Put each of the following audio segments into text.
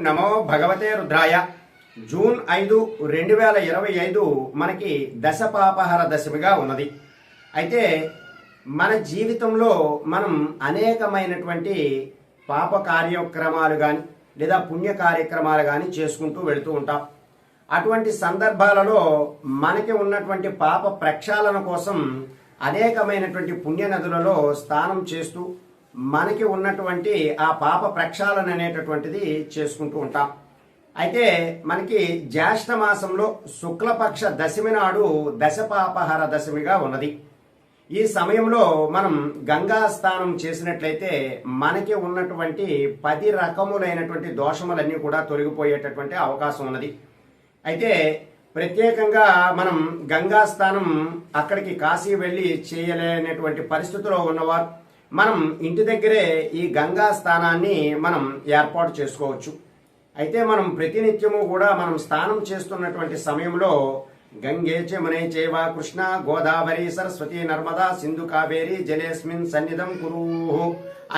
నమో భగవతే రుద్రాయ. జూన్ 5, 2025 మనకి దశపాపహర దశమిగా ఉన్నది. అయితే మన జీవితంలో మనం అనేకమైనటువంటి పాప కార్యక్రమాలు కానీ లేదా పుణ్య కార్యక్రమాలు కానీ చేసుకుంటూ వెళుతూ ఉంటాం. అటువంటి సందర్భాలలో మనకి ఉన్నటువంటి పాప ప్రక్షాళన కోసం అనేకమైనటువంటి పుణ్య నదులలో స్నానం చేస్తూ మనకి ఉన్నటువంటి ఆ పాప ప్రక్షాళన అనేటటువంటిది చేసుకుంటూ ఉంటాం. అయితే మనకి జ్యేష్ఠ మాసంలో శుక్లపక్ష దశమి నాడు దశపాపహర దశమిగా ఉన్నది. ఈ సమయంలో మనం గంగా స్నానం చేసినట్లయితే మనకి ఉన్నటువంటి 10 రకములైనటువంటి దోషములన్నీ కూడా తొలగిపోయేటటువంటి అవకాశం ఉన్నది. అయితే ప్రత్యేకంగా మనం గంగా స్నానం అక్కడికి కాశీ వెళ్ళి చేయలేనటువంటి పరిస్థితిలో ఉన్నవారు మనం ఇంటి దగ్గరే ఈ గంగా స్నానాన్ని మనం ఏర్పాటు చేసుకోవచ్చు. అయితే మనం ప్రతినిత్యము కూడా మనం స్నానం చేస్తున్నటువంటి సమయంలో గంగే చమునే చైవ కృష్ణ గోదావరి సరస్వతి నర్మదా సింధు కావేరి జలేస్మిన్ సన్నిధం కురుః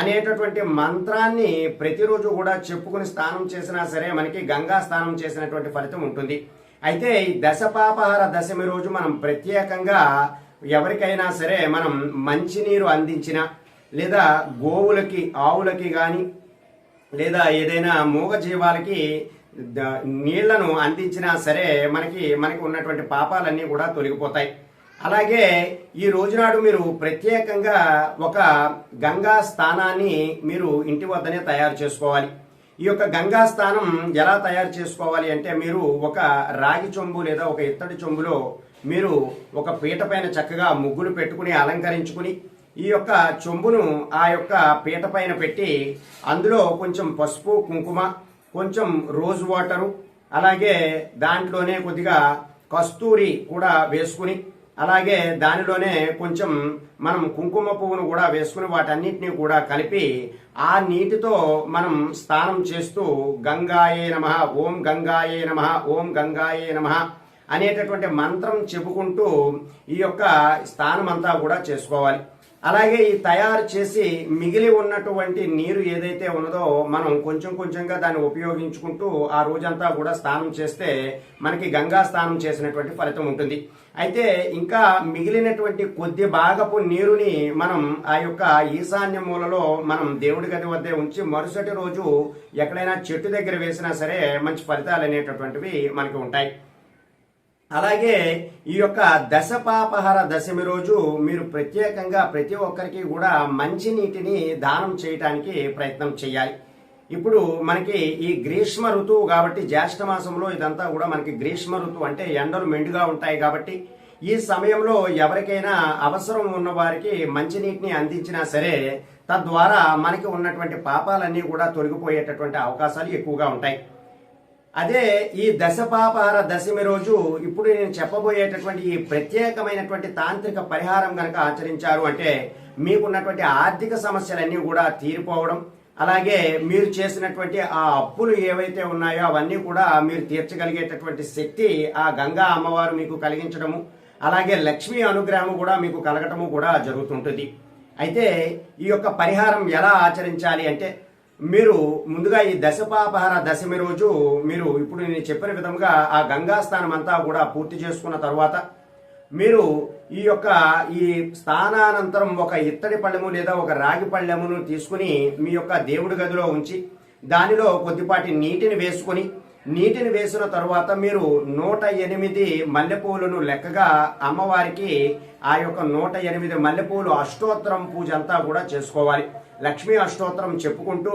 అనేటటువంటి మంత్రాన్ని ప్రతిరోజు కూడా చెప్పుకుని స్నానం చేసినా సరే మనకి గంగా స్నానం చేసినటువంటి ఫలితం ఉంటుంది. అయితే ఈ దశపాపహర దశమి రోజు మనం ప్రత్యేకంగా ఎవరికైనా సరే మనం మంచినీరు అందించిన లేదా గోవులకి ఆవులకి కానీ లేదా ఏదైనా మూగజీవాలకి నీళ్లను అందించినా సరే మనకి ఉన్నటువంటి పాపాలన్నీ కూడా తొలగిపోతాయి. అలాగే ఈ రోజునాడు మీరు ప్రత్యేకంగా ఒక గంగా స్నానాన్ని మీరు ఇంటి వద్దనే తయారు చేసుకోవాలి. ఈ యొక్క గంగా స్నానం ఎలా తయారు చేసుకోవాలి అంటే మీరు ఒక రాగి చెంబు లేదా ఒక ఇత్తడి చెంబులో మీరు ఒక పీట పైన చక్కగా ముగ్గులు పెట్టుకుని అలంకరించుకుని ఈ యొక్క చెంబును ఆ యొక్క పీట పైన పెట్టి అందులో కొంచెం పసుపు కుంకుమ కొంచెం రోజ్ వాటరు అలాగే దాంట్లోనే కొద్దిగా కస్తూరి కూడా వేసుకుని అలాగే దానిలోనే కొంచెం మనం కుంకుమ పువ్వును కూడా వేసుకుని వాటన్నిటినీ కూడా కలిపి ఆ నీటితో మనం స్నానం చేస్తూ గంగాయే నమః ఓం గంగాయే నమః ఓం గంగాయే నమః అనేటటువంటి మంత్రం చెప్పుకుంటూ ఈ యొక్క స్నానం అంతా కూడా చేసుకోవాలి. అలాగే ఈ తయారు చేసి మిగిలి ఉన్నటువంటి నీరు ఏదైతే ఉన్నదో మనం కొంచెం కొంచెంగా దాన్ని ఉపయోగించుకుంటూ ఆ రోజంతా కూడా స్నానం చేస్తే మనకి గంగా స్నానం చేసినటువంటి ఫలితం ఉంటుంది. అయితే ఇంకా మిగిలినటువంటి కొద్ది భాగపు నీరుని మనం ఆ యొక్క ఈశాన్య మూలలో మనం దేవుడి గది వద్దే ఉంచి మరుసటి రోజు ఎక్కడైనా చెట్టు దగ్గర వేసినా సరే మంచి ఫలితాలు అనేటటువంటివి మనకి ఉంటాయి. అలాగే ఈ యొక్క దశపాపహర దశమి రోజు మీరు ప్రత్యేకంగా ప్రతి ఒక్కరికి కూడా మంచి నీటిని దానం చేయటానికి ప్రయత్నం చేయాలి. ఇప్పుడు మనకి ఈ గ్రీష్మ ఋతువు కాబట్టి జ్యేష్ఠ మాసంలో ఇదంతా కూడా మనకి గ్రీష్మ ఋతువు అంటే ఎండలు మెండుగా ఉంటాయి కాబట్టి ఈ సమయంలో ఎవరికైనా అవసరం ఉన్న వారికి మంచినీటిని అందించినా సరే తద్వారా మనకి ఉన్నటువంటి పాపాలన్నీ కూడా తొలగిపోయేటటువంటి అవకాశాలు ఎక్కువగా ఉంటాయి. అదే ఈ దశపాపహర దశమి రోజు ఇప్పుడు నేను చెప్పబోయేటటువంటి ఈ ప్రత్యేకమైనటువంటి తాంత్రిక పరిహారం కనుక ఆచరించారు అంటే మీకున్నటువంటి ఆర్థిక సమస్యలన్నీ కూడా తీరిపోవడం అలాగే మీరు చేసినటువంటి ఆ అప్పులు ఏవైతే ఉన్నాయో అవన్నీ కూడా మీరు తీర్చగలిగేటటువంటి శక్తి ఆ గంగా అమ్మవారు మీకు కలిగించడము అలాగే లక్ష్మీ అనుగ్రహము కూడా మీకు కలగటము కూడా జరుగుతుంటుంది. అయితే ఈ యొక్క పరిహారం ఎలా ఆచరించాలి అంటే మీరు ముందుగా ఈ దశపాపహర దశమి రోజు మీరు ఇప్పుడు నేను చెప్పిన విధంగా ఆ గంగా స్నానం అంతా కూడా పూర్తి చేసుకున్న తర్వాత మీరు ఈ స్నానానంతరం ఒక ఇత్తడి పళ్ళెము లేదా ఒక రాగి పళ్ళెమును తీసుకుని మీ యొక్క దేవుడి గదిలో ఉంచి దానిలో కొద్దిపాటి నీటిని వేసిన తరువాత మీరు 108 మల్లెపూలను లెక్కగా అమ్మవారికి ఆ యొక్క 108 మల్లెపూలు అష్టోత్తరం పూజ అంతా కూడా చేసుకోవాలి. లక్ష్మీ అష్టోత్తరం చెప్పుకుంటూ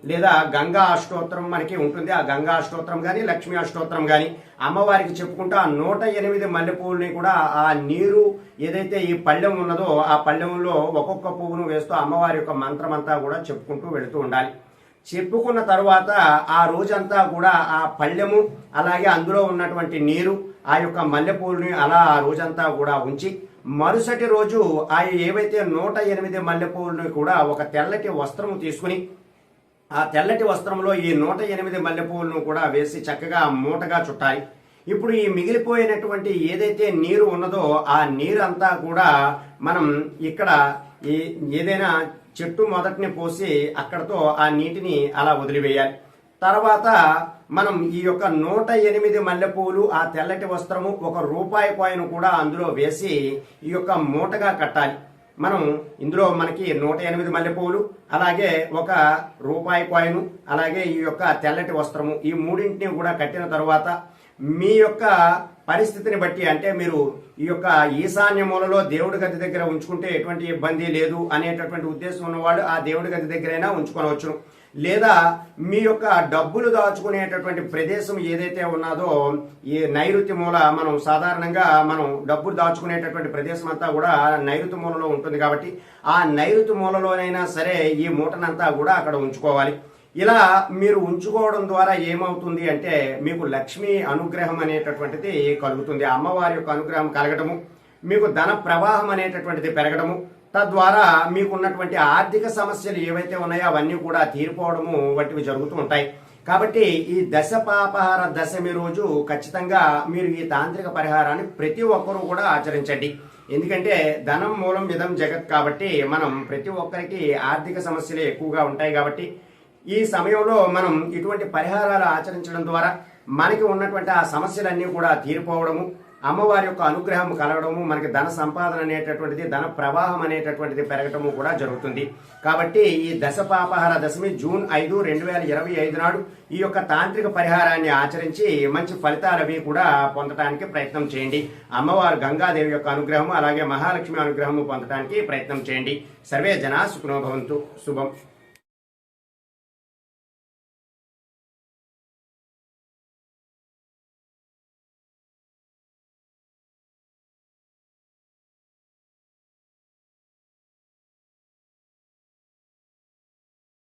లేదా గంగా అష్టోత్తరం మనకి ఉంటుంది. ఆ గంగా అష్టోత్తరం కానీ లక్ష్మీ అష్టోత్తరం కానీ అమ్మవారికి చెప్పుకుంటూ ఆ 108 మల్లెపూలని కూడా ఆ నీరు ఏదైతే ఈ పళ్ళెం ఉన్నదో ఆ పళ్ళెంలో ఒక్కొక్క పువ్వును వేస్తూ అమ్మవారి యొక్క మంత్రం అంతా కూడా చెప్పుకుంటూ వెళుతూ ఉండాలి. చెప్పుకున్న తరువాత ఆ రోజంతా కూడా ఆ పళ్ళెము అలాగే అందులో ఉన్నటువంటి నీరు ఆ యొక్క మల్లెపూలని అలా ఆ రోజంతా కూడా ఉంచి మరుసటి రోజు ఆ ఏవైతే 108 మల్లెపూలను కూడా ఒక తెల్లటి వస్త్రము తీసుకుని ఆ తెల్లటి వస్త్రంలో ఈ 108 మల్లెపూలను కూడా వేసి చక్కగా మూటగా చుట్టాలి. ఇప్పుడు ఈ మిగిలిపోయినటువంటి ఏదైతే నీరు ఉన్నదో ఆ నీరంతా కూడా మనం ఇక్కడ ఏదైనా చెట్టు మొదటిని పోసి అక్కడతో ఆ నీటిని అలా వదిలివేయాలి. తర్వాత మనం ఈ యొక్క 108 మల్లెపూలు, ఆ తెల్లటి వస్త్రము, ₹1 కాయిన్ కూడా అందులో వేసి ఈ యొక్క మూటగా కట్టాలి. మనం ఇందులో మనకి 108 మల్లెపూలు, అలాగే ₹1 కాయిన్, అలాగే ఈ యొక్క తెల్లటి వస్త్రము, ఈ మూడింటిని కూడా కట్టిన తరువాత మీ యొక్క పరిస్థితిని బట్టి, అంటే మీరు ఈ యొక్క ఈశాన్య మూలలో దేవుడి గది దగ్గర ఉంచుకుంటే ఎటువంటి ఇబ్బంది లేదు అనేటటువంటి ఉద్దేశం ఉన్నవాళ్ళు ఆ దేవుడి గది దగ్గరైనా ఉంచుకోవచ్చు. లేదా మీ యొక్క డబ్బులు దాచుకునేటటువంటి ప్రదేశం ఏదైతే ఉన్నదో, ఈ నైరుతి మూల, మనం సాధారణంగా మనం డబ్బులు దాచుకునేటటువంటి ప్రదేశం అంతా కూడా నైరుతి మూలలో ఉంటుంది కాబట్టి ఆ నైరుతి మూలలోనైనా సరే ఈ మూటనంతా కూడా అక్కడ ఉంచుకోవాలి. ఇలా మీరు ఉంచుకోవడం ద్వారా ఏమవుతుంది అంటే మీకు లక్ష్మీ అనుగ్రహం అనేటటువంటిది కలుగుతుంది. అమ్మవారి యొక్క అనుగ్రహం కలగటము, మీకు ధన ప్రవాహం అనేటటువంటిది పెరగడము, తద్వారా మీకున్నటువంటి ఆర్థిక సమస్యలు ఏవైతే ఉన్నాయో అవన్నీ కూడా తీరిపోవడము వంటివి జరుగుతూ ఉంటాయి. కాబట్టి ఈ దశపాపహార దశమి రోజు ఖచ్చితంగా మీరు ఈ తాంత్రిక పరిహారాన్ని ప్రతి ఒక్కరూ కూడా ఆచరించండి. ఎందుకంటే ధనం మూలం ఇదం జగత్ కాబట్టి మనం ప్రతి ఒక్కరికి ఆర్థిక సమస్యలు ఎక్కువగా ఉంటాయి. కాబట్టి ఈ సమయంలో మనం ఇటువంటి పరిహారాలు ఆచరించడం ద్వారా మనకి ఉన్నటువంటి ఆ సమస్యలన్నీ కూడా తీరిపోవడము, అమ్మవారి యొక్క అనుగ్రహం కలగడము, మనకి ధన సంపాదన అనేటటువంటిది, ధన ప్రవాహం అనేటటువంటిది పెరగటము కూడా జరుగుతుంది. కాబట్టి ఈ దశపాపహార దశమి జూన్ 5, 2025 నాడు ఈ యొక్క తాంత్రిక పరిహారాన్ని ఆచరించి మంచి ఫలితాలు అవి కూడా పొందడానికి ప్రయత్నం చేయండి. అమ్మవారు గంగాదేవి యొక్క అనుగ్రహము, అలాగే మహాలక్ష్మి అనుగ్రహము పొందడానికి ప్రయత్నం చేయండి. సర్వే జనా సుఖినో భవంతు. శుభం.